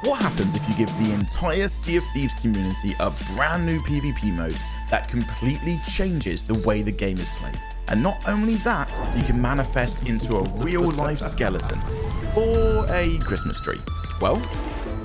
What happens if you give the entire Sea of Thieves community a brand new PvP mode that completely changes the way the game is played? And not only that, you can manifest into a real-life skeleton or a Christmas tree. Well,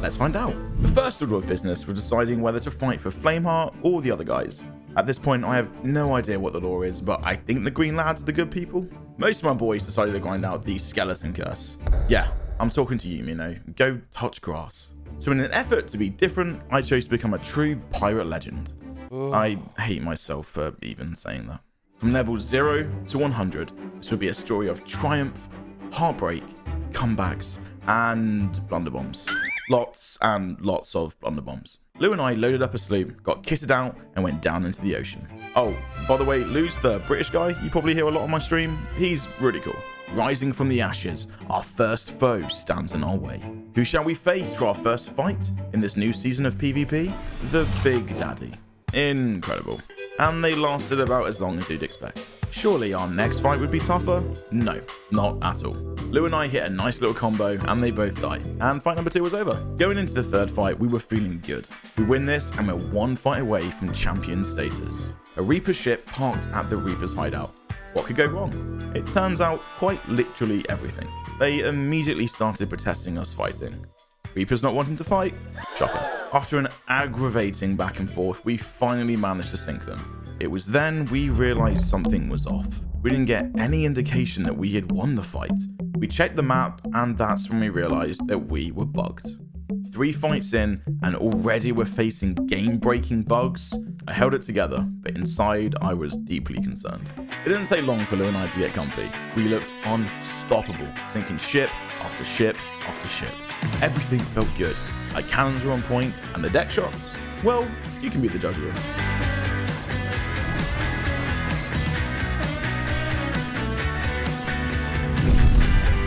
let's find out. The first order of business was deciding whether to fight for Flameheart or the other guys. At this point, I have no idea what the lore is, but I think the green lads are the good people. Most of my boys decided to grind out the skeleton curse. Yeah, I'm talking to you, Mino. Go touch grass. So in an effort to be different, I chose to become a true pirate legend. I hate myself for even saying that. From level 0 to 100, this would be a story of triumph, heartbreak, comebacks, and blunderbombs. Lots and lots of blunderbombs. Lou and I loaded up a sloop, got kitted out, and went down into the ocean. Oh, by the way, Lou's the British guy you probably hear a lot on my stream. He's really cool. Rising from the ashes, our first foe stands in our way. Who shall we face for our first fight in this new season of PvP? The Big Daddy. Incredible. And they lasted about as long as you'd expect. Surely our next fight would be tougher? No, not at all. Lou and I hit a nice little combo and they both died, and fight number 2 was over. Going into the third fight, we were feeling good. We win this and we're one fight away from champion status. A Reaper ship parked at the Reaper's hideout. What could go wrong? It turns out quite literally everything. They immediately started protesting us fighting. Reapers not wanting to fight? Shocker. After an aggravating back and forth, we finally managed to sink them. It was then we realized something was off. We didn't get any indication that we had won the fight. We checked the map, and that's when we realized that we were bugged. 3 fights in, and already we're facing game-breaking bugs. I held it together, but inside I was deeply concerned. It didn't take long for Lou and I to get comfy. We looked unstoppable, sinking ship after ship after ship. Everything felt good. Our cannons were on point, and the deck shots? Well, you can be the judge of them.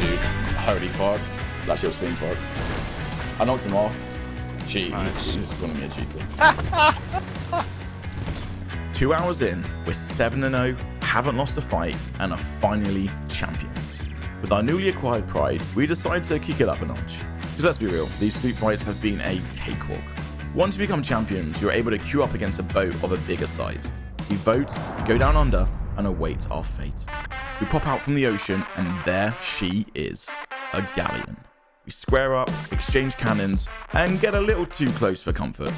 Dude, holy fuck. That shit was clean fuck. I knocked him off. Cheat. He's just calling me a cheater. 2 hours in, we're 7-0, haven't lost a fight, and are finally champions. With our newly acquired pride, we decided to kick it up a notch. Because let's be real, these sloop fights have been a cakewalk. Once you become champions, you're able to queue up against a boat of a bigger size. We vote, go down under, and await our fate. We pop out from the ocean, and there she is, a galleon. We square up, exchange cannons, and get a little too close for comfort.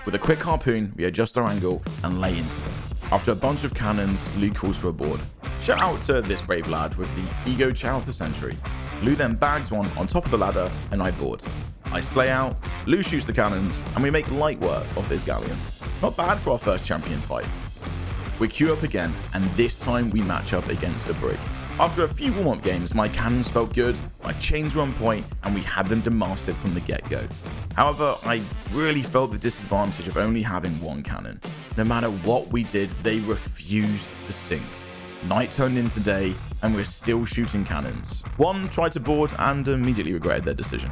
With a quick harpoon, we adjust our angle and lay into them. After a bunch of cannons, Lou calls for a board. Shout out to this brave lad with the ego chow of the century. Lou then bags one on top of the ladder, and I board. I slay out, Lou shoots the cannons, and we make light work of this galleon. Not bad for our first champion fight. We queue up again, and this time we match up against a brig. After a few warm-up games, my cannons felt good, my chains were on point, and we had them demastered from the get-go. However, I really felt the disadvantage of only having one cannon. No matter what we did, they refused to sink. Night turned into day, and we're still shooting cannons. One tried to board and immediately regretted their decision.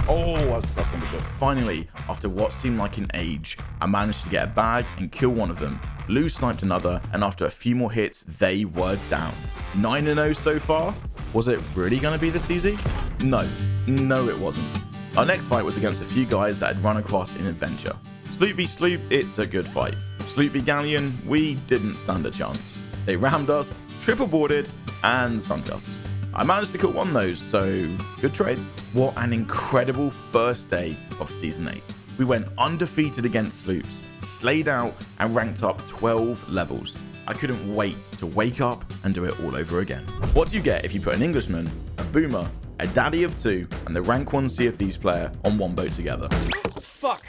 Oh, that's number shot. Finally, after what seemed like an age, I managed to get a bag and kill one of them. Lou sniped another, and after a few more hits, they were down. 9-0 so far? Was it really going to be this easy? No, it wasn't. Our next fight was against a few guys that had run across in adventure. Sloop v Sloop, it's a good fight. Sloop v Galleon, we didn't stand a chance. They rammed us, triple boarded, and sunk us. I managed to kill one of those, so good trade. What an incredible first day of Season 8. We went undefeated against sloops, slayed out, and ranked up 12 levels. I couldn't wait to wake up and do it all over again. What do you get if you put an Englishman, a boomer, a daddy of 2, and the rank 1 Sea of Thieves player on one boat together? Fuck.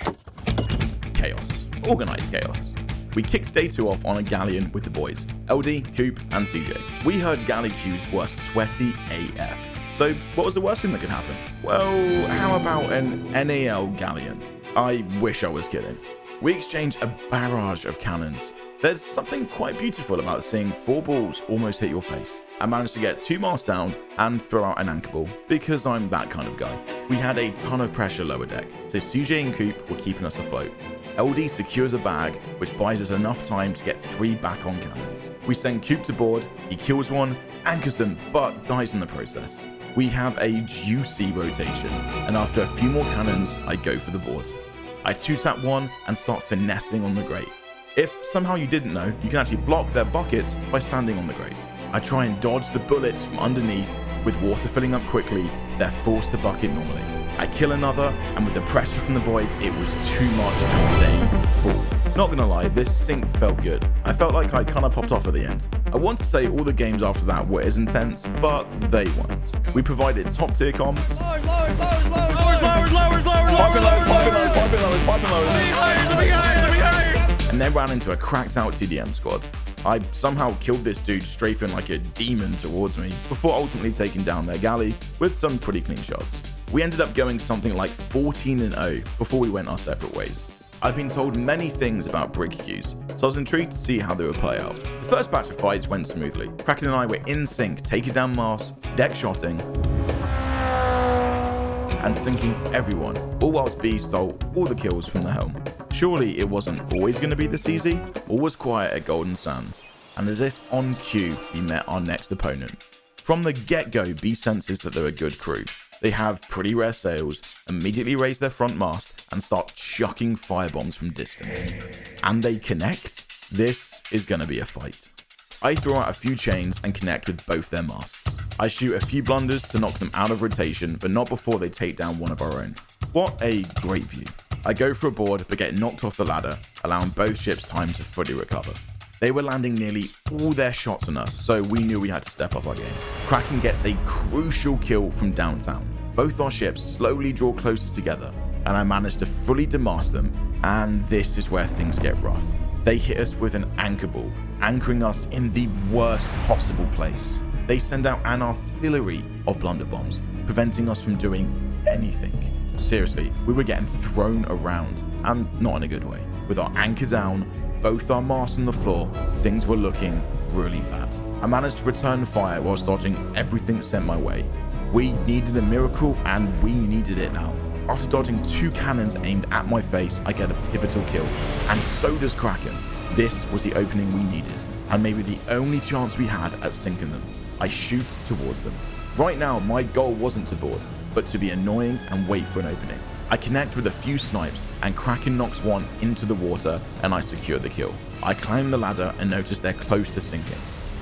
Chaos. Organized chaos. We kicked day 2 off on a galleon with the boys, LD, Coop, and CJ. We heard galley queues were sweaty AF. So what was the worst thing that could happen? Well, how about an NAL galleon? I wish I was kidding. We exchanged a barrage of cannons. There's something quite beautiful about seeing 4 balls almost hit your face. I managed to get 2 masts down and throw out an anchor ball, because I'm that kind of guy. We had a ton of pressure lower deck, so CJ and Coop were keeping us afloat. LD secures a bag, which buys us enough time to get 3 back on cannons. We send Coop to board, he kills one, anchors them, but dies in the process. we have a juicy rotation, and after a few more cannons, I go for the board. I 2-tap one and start finessing on the grate. If somehow you didn't know, you can actually block their buckets by standing on the grate. I try and dodge the bullets from underneath. With water filling up quickly, they're forced to bucket normally. I kill another, and with the pressure from the boys, it was too much and they fall. Not gonna lie, this sink felt good. I felt like I kinda popped off at the end. I want to say all the games after that were as intense, but they weren't. We provided top tier comms. And then ran into a cracked out TDM squad. I somehow killed this dude strafing like a demon towards me before ultimately taking down their galley with some pretty clean shots. We ended up going something like 14-0 before we went our separate ways. I'd been told many things about brig queues, so I was intrigued to see how they would play out. The first batch of fights went smoothly. Kraken and I were in sync, taking down masts, deck shotting, and sinking everyone, all whilst B stole all the kills from the helm. Surely it wasn't always going to be this easy? All was quiet at Golden Sands, and as if on cue, we met our next opponent. From the get-go, B senses that they're a good crew. They have pretty rare sails, immediately raise their front mast, and start chucking firebombs from distance. And they connect? This is going to be a fight. I throw out a few chains and connect with both their masts. I shoot a few blunders to knock them out of rotation, but not before they take down one of our own. What a great view. I go for a board, but get knocked off the ladder, allowing both ships time to fully recover. They were landing nearly all their shots on us, so we knew we had to step up our game. Kraken gets a crucial kill from downtown. Both our ships slowly draw closer together, and I manage to fully demast them, and this is where things get rough. They hit us with an anchor ball, anchoring us in the worst possible place. They send out an artillery of blunderbombs, preventing us from doing anything. Seriously, we were getting thrown around, and not in a good way. With our anchor down, both our masts on the floor, things were looking really bad. I managed to return fire whilst dodging everything sent my way. We needed a miracle, and we needed it now. After dodging 2 cannons aimed at my face, I get a pivotal kill, and so does Kraken. This was the opening we needed, and maybe the only chance we had at sinking them. I shoot towards them. Right now, my goal wasn't to board, but to be annoying and wait for an opening. I connect with a few snipes, and Kraken knocks one into the water, and I secure the kill. I climb the ladder and notice they're close to sinking.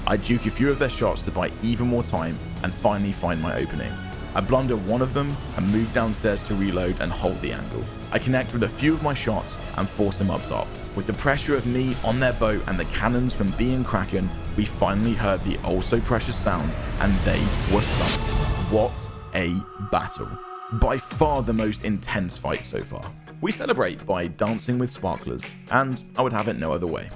I juke a few of their shots to buy even more time, and finally find my opening. I blunder one of them and move downstairs to reload and hold the angle. I connect with a few of my shots and force them up top. With the pressure of me on their boat and the cannons from B and Kraken, we finally heard the also precious sound, and they were sunk. What a battle. By far the most intense fight so far. We celebrate by dancing with sparklers, and I would have it no other way.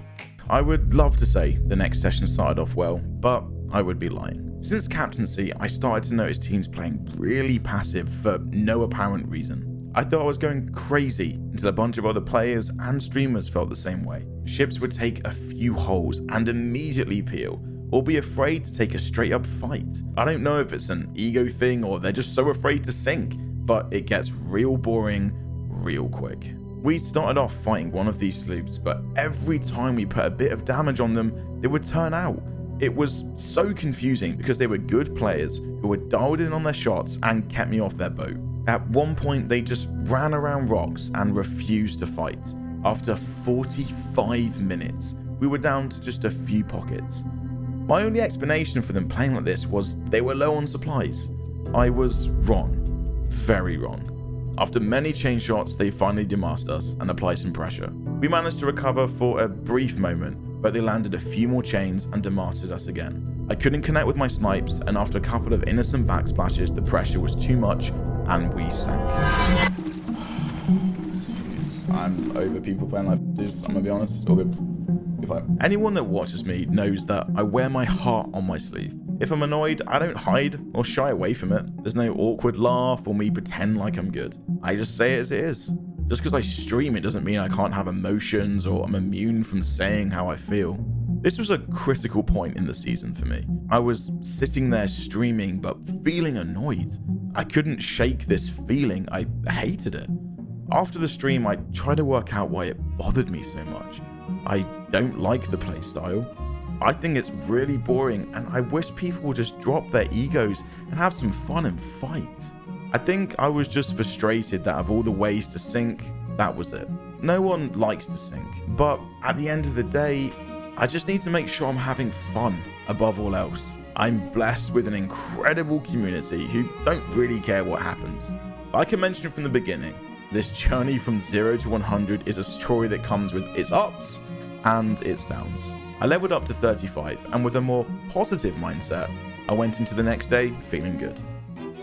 I would love to say the next session started off well, but I would be lying. Since captaincy, I started to notice teams playing really passive for no apparent reason. I thought I was going crazy until a bunch of other players and streamers felt the same way. Ships would take a few holes and immediately peel, or be afraid to take a straight up fight. I don't know if it's an ego thing or they're just so afraid to sink, but it gets real boring real quick. We started off fighting one of these sloops, but every time we put a bit of damage on them, they would turn out. It was so confusing because they were good players who were dialed in on their shots and kept me off their boat. At one point, they just ran around rocks and refused to fight. After 45 minutes, we were down to just a few pockets. My only explanation for them playing like this was they were low on supplies. I was wrong. Very wrong. After many chain shots, they finally demasked us and applied some pressure. We managed to recover for a brief moment, but they landed a few more chains and demasted us again. I couldn't connect with my snipes, and after a couple of innocent backsplashes, the pressure was too much and we sank. I'm over people playing like this, I'm gonna be honest. Anyone that watches me knows that I wear my heart on my sleeve. If I'm annoyed, I don't hide or shy away from it. There's no awkward laugh or me pretend like I'm good. I just say it as it is. Just because I stream it doesn't mean I can't have emotions or I'm immune from saying how I feel. This was a critical point in the season for me. I was sitting there streaming but feeling annoyed. I couldn't shake this feeling. I hated it. After the stream, I tried to work out why it bothered me so much. I don't like the playstyle. I think it's really boring, and I wish people would just drop their egos and have some fun and fight. I think I was just frustrated that of all the ways to sink, that was it. No one likes to sink, but at the end of the day, I just need to make sure I'm having fun above all else. I'm blessed with an incredible community who don't really care what happens. Like I mentioned from the beginning, this journey from 0 to 100 is a story that comes with its ups and its downs. I leveled up to 35, and with a more positive mindset, I went into the next day feeling good.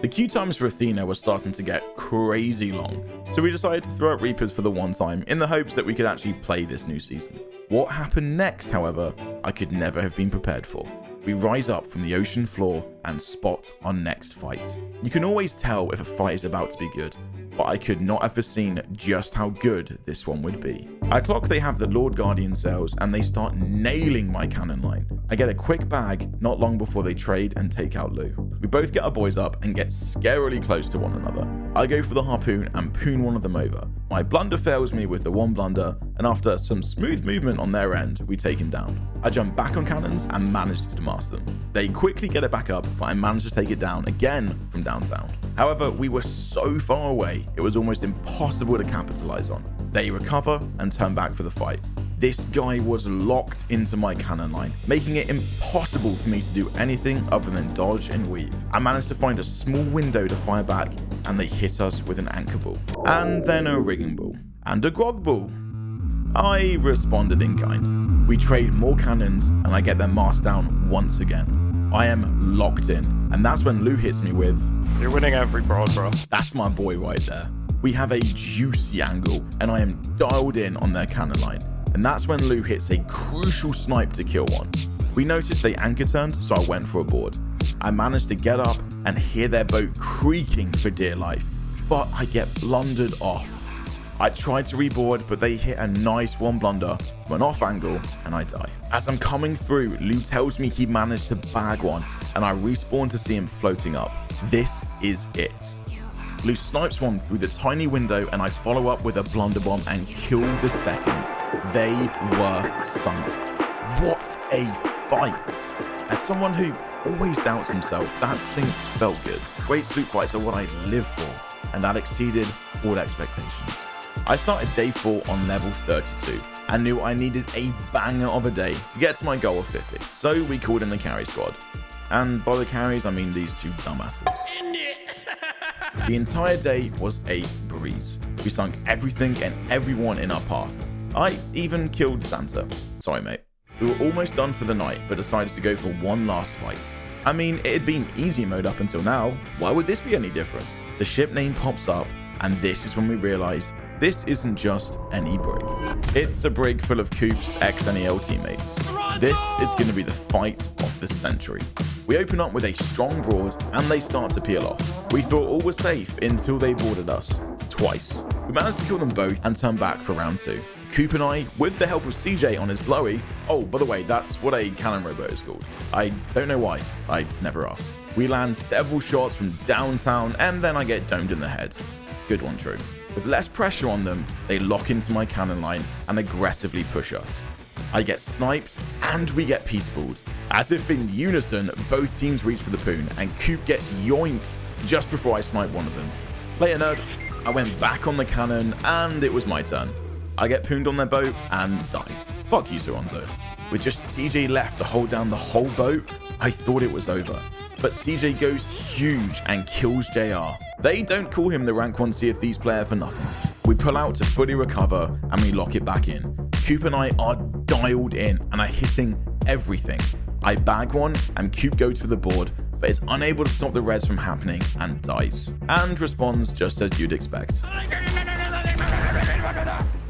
The queue times for Athena were starting to get crazy long, so we decided to throw out Reapers for the one time in the hopes that we could actually play this new season. What happened next, however, I could never have been prepared for. We rise up from the ocean floor and spot our next fight. You can always tell if a fight is about to be good, but I could not have foreseen just how good this one would be. I clock they have the Lord Guardian sails and they start nailing my cannon line. I get a quick bag not long before they trade and take out Lou. We both get our boys up and get scarily close to one another. I go for the harpoon and poon one of them over. My blunder fails me with the one blunder, and after some smooth movement on their end, we take him down. I jump back on cannons and manage to demas them. They quickly get it back up, but I manage to take it down again from downtown. However, we were so far away, it was almost impossible to capitalize on. They recover and turn back for the fight. This guy was locked into my cannon line, making it impossible for me to do anything other than dodge and weave. I managed to find a small window to fire back, and they hit us with an anchor ball, and then a rigging ball, and a grog ball. I responded in kind. We trade more cannons, and I get their mast down once again. I am locked in, and that's when Lou hits me with, "You're winning every brawl, bro." That's my boy right there. We have a juicy angle, and I am dialed in on their cannon line. And that's when Lou hits a crucial snipe to kill one. We noticed they anchor turned, so I went for a board. I managed to get up and hear their boat creaking for dear life, but I get blundered off. I tried to reboard, but they hit a nice one blunder, went off angle, and I die. As I'm coming through, Lou tells me he managed to bag one, and I respawn to see him floating up. This is it. Lou snipes one through the tiny window, and I follow up with a blunderbomb and kill the second. They were sunk. What a fight! As someone who always doubts himself, that sink felt good. Great sloop fights are what I live for, and that exceeded all expectations. I started day 4 on level 32 and knew I needed a banger of a day to get to my goal of 50. So we called in the carry squad. And by the carries, I mean these two dumbasses. The entire day was a breeze. We sunk everything and everyone in our path. I even killed Santa. Sorry, mate. We were almost done for the night, but decided to go for one last fight. I mean, it had been easy mode up until now. Why would this be any different? The ship name pops up, and this is when we realize this isn't just any brig. It's a brig full of Coop's ex-NEL teammates. This is going to be the fight of the century. We open up with a strong broad, and they start to peel off. We thought all was safe until they boarded us. Twice. We managed to kill them both and turn back for round 2. Coop and I, with the help of CJ on his blowy, oh, by the way, that's what a cannon rowboat is called. I don't know why, I never asked. We land several shots from downtown, and then I get domed in the head. Good one, true. With less pressure on them, they lock into my cannon line and aggressively push us. I get sniped, and we get peaceballed. As if in unison, both teams reach for the poon, and Coop gets yoinked just before I snipe one of them. Later, nerd. I went back on the cannon, and it was my turn. I get pooned on their boat and die. Fuck you, Soronzo. With just CJ left to hold down the whole boat, I thought it was over. But CJ goes huge and kills JR. They don't call him the rank 1 Sea of Thieves player for nothing. We pull out to fully recover and we lock it back in. Coop and I are dialed in and are hitting everything. I bag one and Coop goes for the board, but is unable to stop the res from happening and dies. And responds just as you'd expect.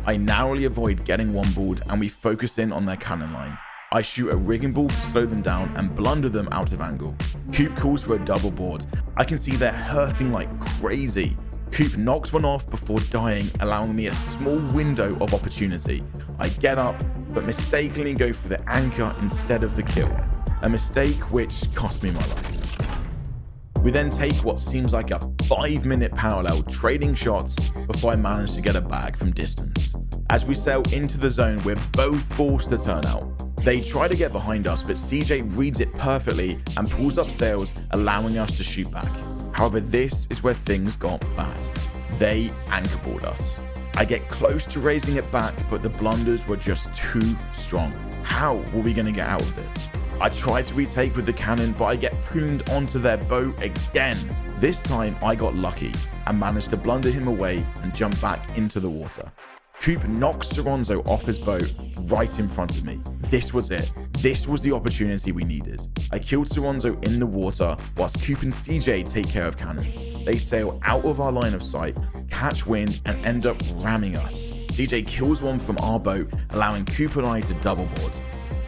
I narrowly avoid getting one balled and we focus in on their cannon line. I shoot a rigging ball to slow them down and blunder them out of angle. Coop calls for a double board. I can see they're hurting like crazy. Coop knocks one off before dying, allowing me a small window of opportunity. I get up, but mistakenly go for the anchor instead of the kill. A mistake which cost me my life. We then take what seems like a 5-minute parallel, trading shots before I manage to get a bag from distance. As we sail into the zone, we're both forced to turn out. They try to get behind us, but CJ reads it perfectly and pulls up sails, allowing us to shoot back. However, this is where things got bad. They anchorboard us. I get close to raising it back, but the blunders were just too strong. How were we going to get out of this? I tried to retake with the cannon, but I get pooned onto their boat again. This time I got lucky and managed to blunder him away and jump back into the water. Coop knocks Soronzo off his boat right in front of me. This was it. This was the opportunity we needed. I killed Soronzo in the water whilst Coop and CJ take care of cannons. They sail out of our line of sight, catch wind, and end up ramming us. CJ kills one from our boat, allowing Coop and I to double board.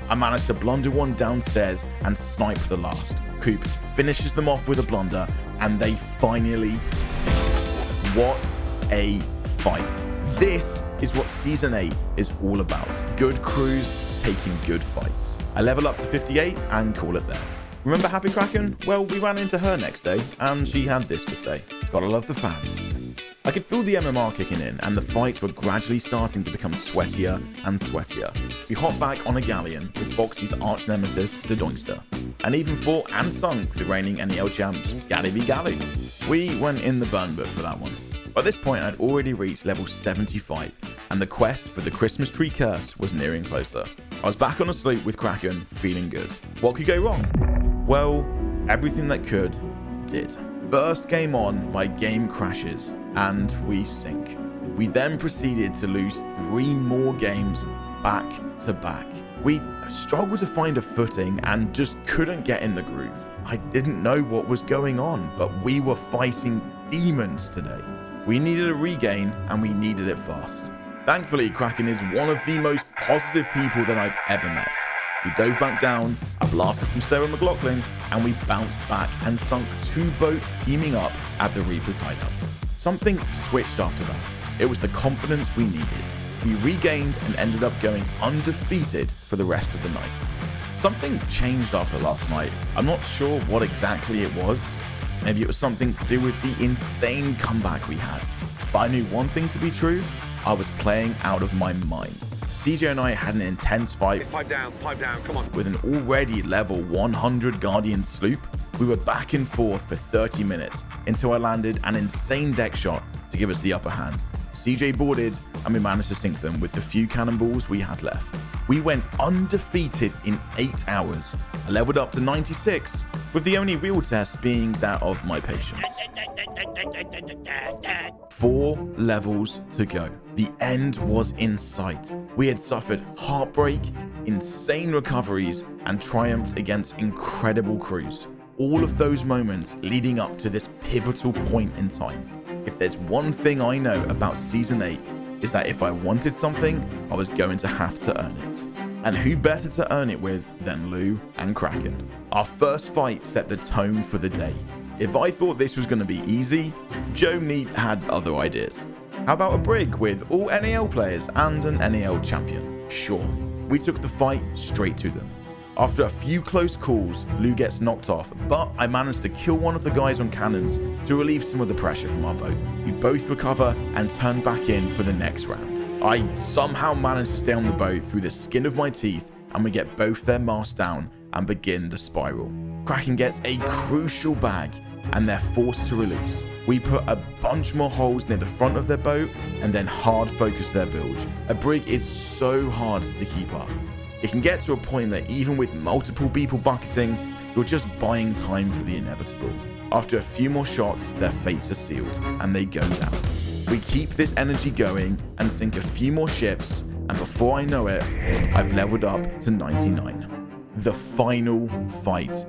I managed to blunder one downstairs and snipe the last. Coop finishes them off with a blunder, and they finally sink. What a fight. This is what Season 8 is all about. Good crews taking good fights. I level up to 58 and call it there. Remember Happy Kraken? Well, we ran into her next day, and she had this to say. Gotta love the fans. I could feel the MMR kicking in, and the fights were gradually starting to become sweatier and sweatier. We hopped back on a galleon with Boxy's arch nemesis, the Doinkster, and even fought and sunk the reigning NEL champs, Galley v Galley. We went in the burn book for that one. By this point, I'd already reached level 75, and the quest for the Christmas tree curse was nearing closer. I was back on a sloop with Kraken, feeling good. What could go wrong? Well, everything that could, did. First game on, my game crashes, and we sink. We then proceeded to lose 3 more games back to back. We struggled to find a footing and just couldn't get in the groove. I didn't know what was going on, but we were fighting demons today. We needed a regain, and we needed it fast. Thankfully, Kraken is one of the most positive people that I've ever met. We dove back down, I blasted some Sarah McLaughlin, and we bounced back and sunk 2 boats teaming up at the Reaper's hideout. Something switched after that. It was the confidence we needed. We regained and ended up going undefeated for the rest of the night. Something changed after last night. I'm not sure what exactly it was. Maybe it was something to do with the insane comeback we had. But I knew one thing to be true. I was playing out of my mind. CJ and I had an intense fight. Pipe down, come on. With an already level 100 Guardian sloop. We were back and forth for 30 minutes until I landed an insane deck shot to give us the upper hand. CJ boarded and we managed to sink them with the few cannonballs we had left. We went undefeated in 8 hours. I leveled up to 96, with the only real test being that of my patience. 4 levels to go. The end was in sight. We had suffered heartbreak, insane recoveries, and triumphed against incredible crews. All of those moments leading up to this pivotal point in time. If there's one thing I know about Season 8, is that if I wanted something, I was going to have to earn it. And who better to earn it with than Lou and Kraken? Our first fight set the tone for the day. If I thought this was going to be easy, Joe Neat had other ideas. How about a brig with all NAL players and an NAL champion? Sure. We took the fight straight to them. After a few close calls, Lou gets knocked off, but I managed to kill one of the guys on cannons to relieve some of the pressure from our boat. We both recover and turn back in for the next round. I somehow managed to stay on the boat through the skin of my teeth, and we get both their masts down and begin the spiral. Kraken gets a crucial bag, and they're forced to release. We put a bunch more holes near the front of their boat and then hard focus their bilge. A brig is so hard to keep up. It can get to a point that even with multiple people bucketing, you're just buying time for the inevitable. After a few more shots, their fates are sealed, and they go down. We keep this energy going and sink a few more ships, and before I know it, I've leveled up to 99. The final fight.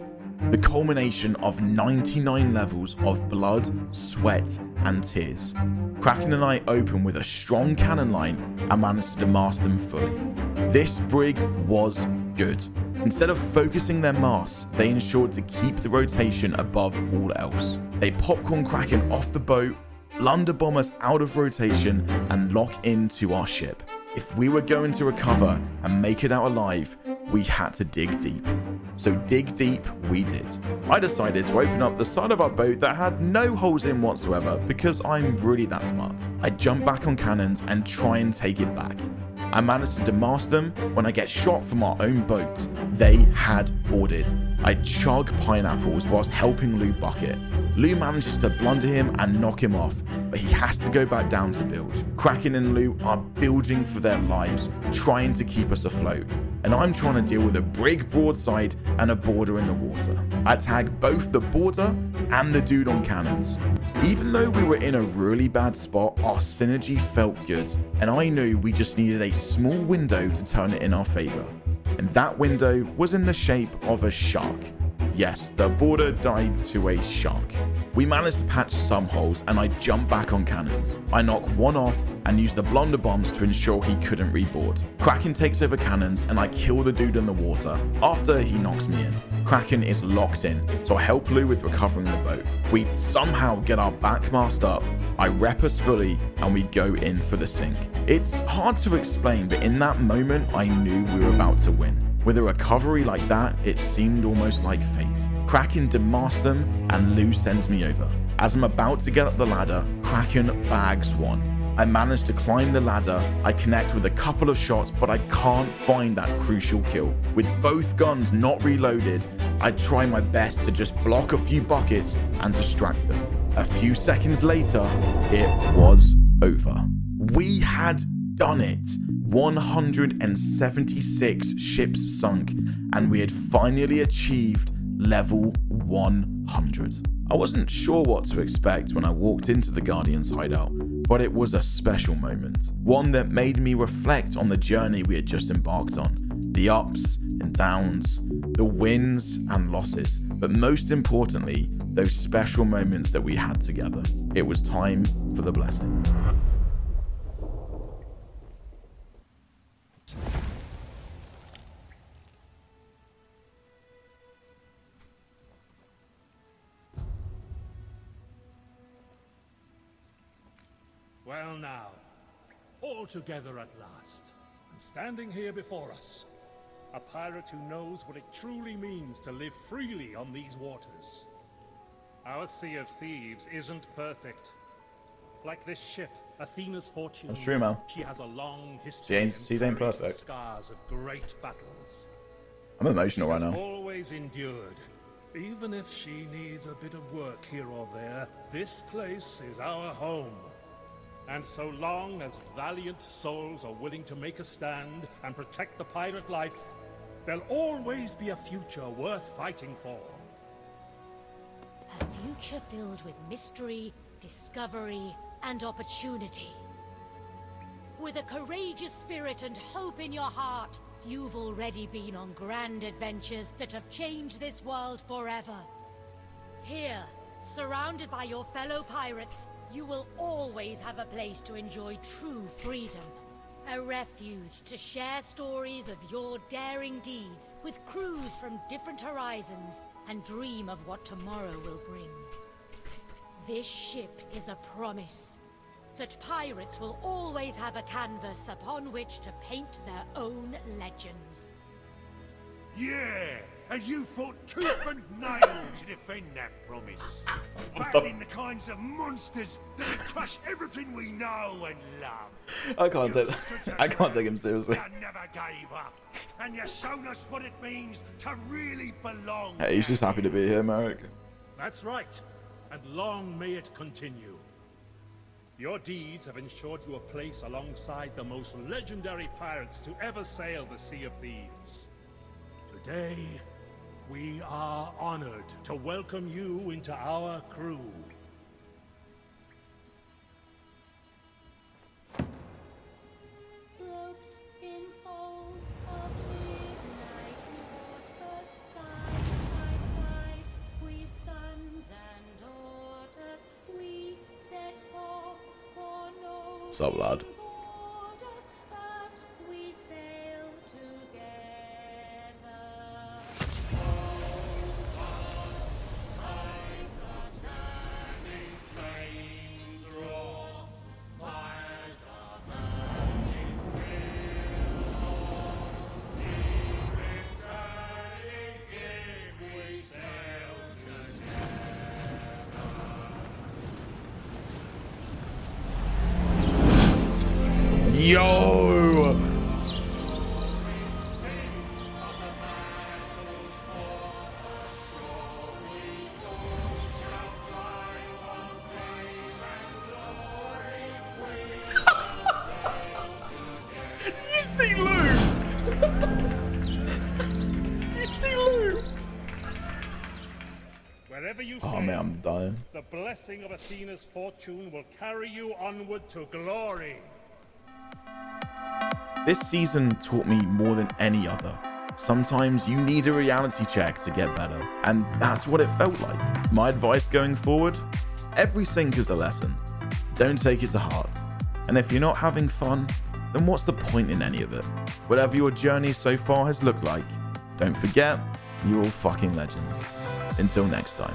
The culmination of 99 levels of blood, sweat, and tears. Kraken and I open with a strong cannon line and managed to demast them fully. This brig was good. Instead of focusing their masts, they ensured to keep the rotation above all else. They popcorn Kraken off the boat, blunder bomb us out of rotation, and lock into our ship. If we were going to recover and make it out alive, we had to dig deep. So dig deep we did. I decided to open up the side of our boat that had no holes in whatsoever because I'm really that smart. I jump back on cannons and try and take it back. I managed to demast them when I get shot from our own boat. They had boarded. I chug pineapples whilst helping Lou bucket. Lou manages to blunder him and knock him off, but he has to go back down to bilge. Kraken and Lou are bilging for their lives, trying to keep us afloat, and I'm trying to deal with a brig broadside and a boarder in the water. I tag both the boarder and the dude on cannons. Even though we were in a really bad spot, our synergy felt good, and I knew we just needed a small window to turn it in our favor. And that window was in the shape of a shark. Yes, the boarder died to a shark. We managed to patch some holes and I jump back on cannons. I knock one off and use the blunderbombs to ensure he couldn't reboard. Kraken takes over cannons and I kill the dude in the water after he knocks me in. Kraken is locked in, so I help Lou with recovering the boat. We somehow get our backmast up, I rep us fully, and we go in for the sink. It's hard to explain, but in that moment I knew we were about to win. With a recovery like that, it seemed almost like fate. Kraken demasts them and Lou sends me over. As I'm about to get up the ladder, Kraken bags one. I manage to climb the ladder, I connect with a couple of shots, but I can't find that crucial kill. With both guns not reloaded, I try my best to just block a few buckets and distract them. A few seconds later, it was over. We had done it. 176 ships sunk, and we had finally achieved level 100. I wasn't sure what to expect when I walked into the Guardian's hideout, but it was a special moment. One that made me reflect on the journey we had just embarked on. The ups and downs, the wins and losses, but most importantly, those special moments that we had together. It was time for the blessing. Well now, all together at last, and standing here before us, a pirate who knows what it truly means to live freely on these waters. Our Sea of Thieves isn't perfect. Like this ship, Athena's fortune, That's true, Mel. she has a long history Seas ain't carries the perfect. scars of great battles. I'm emotional right Has now. always endured. Even if she needs a bit of work here or there, this place is our home. And so long as valiant souls are willing to make a stand and protect the pirate life, there'll always be a future worth fighting for. A future filled with mystery, discovery, and opportunity. With a courageous spirit and hope in your heart, you've already been on grand adventures that have changed this world forever. Here, surrounded by your fellow pirates, you will always have a place to enjoy true freedom. A refuge to share stories of your daring deeds with crews from different horizons and dream of what tomorrow will bring. This ship is a promise that pirates will always have a canvas upon which to paint their own legends. Yeah, and you fought tooth and nail to defend that promise. Battling the kinds of monsters that would crush everything we know and love. I can't take him seriously. You never gave up, and you've shown us what it means to really belong. Hey, he's just happy to be here, Merrick. That's right, and long may it continue. Your deeds have ensured you a place alongside the most legendary pirates to ever sail the Sea of Thieves. Today, we are honored to welcome you into our crew. Cloaked in folds of midnight waters, side by side, we sons and daughters, we set forth for no What's up, lad? king's orders, but we sail together. Yo! see Lou? You see Lou? Wherever you Oh sail, man, I'm dying. the blessing of Athena's fortune will carry you onward to glory. This season taught me more than any other. Sometimes you need a reality check to get better, and that's what it felt like. My advice going forward, every sink is a lesson. Don't take it to heart. And if you're not having fun, then what's the point in any of it? Whatever your journey so far has looked like, don't forget, you're all fucking legends. Until next time.